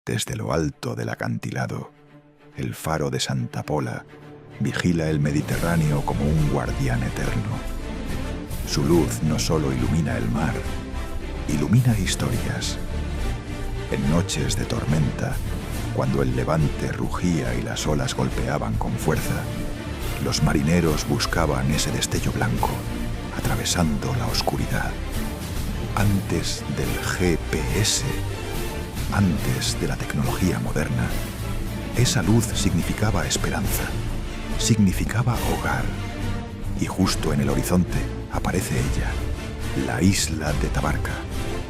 Desde lo alto del acantilado, el faro de Santa Pola vigila el Mediterráneo como un guardián eterno. Su luz no solo ilumina el mar, ilumina historias. En noches de tormenta, cuando el levante rugía y las olas golpeaban con fuerza, los marineros buscaban ese destello blanco, atravesando la oscuridad. Antes del GPS, antes de la tecnología moderna, esa luz significaba esperanza, significaba hogar. Y justo en el horizonte aparece ella, la isla de Tabarca,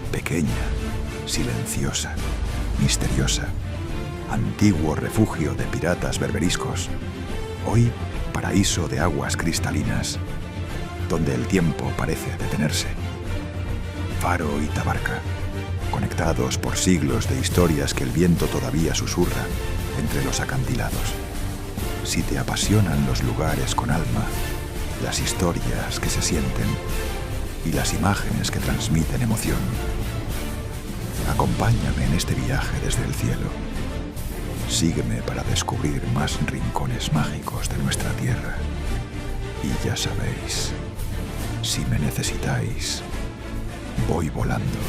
pequeña, silenciosa, misteriosa, antiguo refugio de piratas berberiscos, hoy paraíso de aguas cristalinas, donde el tiempo parece detenerse. Faro y Tabarca, conectados por siglos de historias que el viento todavía susurra entre los acantilados. Si te apasionan los lugares con alma, las historias que se sienten y las imágenes que transmiten emoción, acompáñame en este viaje desde el cielo. Sígueme para descubrir más rincones mágicos de nuestra tierra. Y ya sabéis, si me necesitáis, voy volando.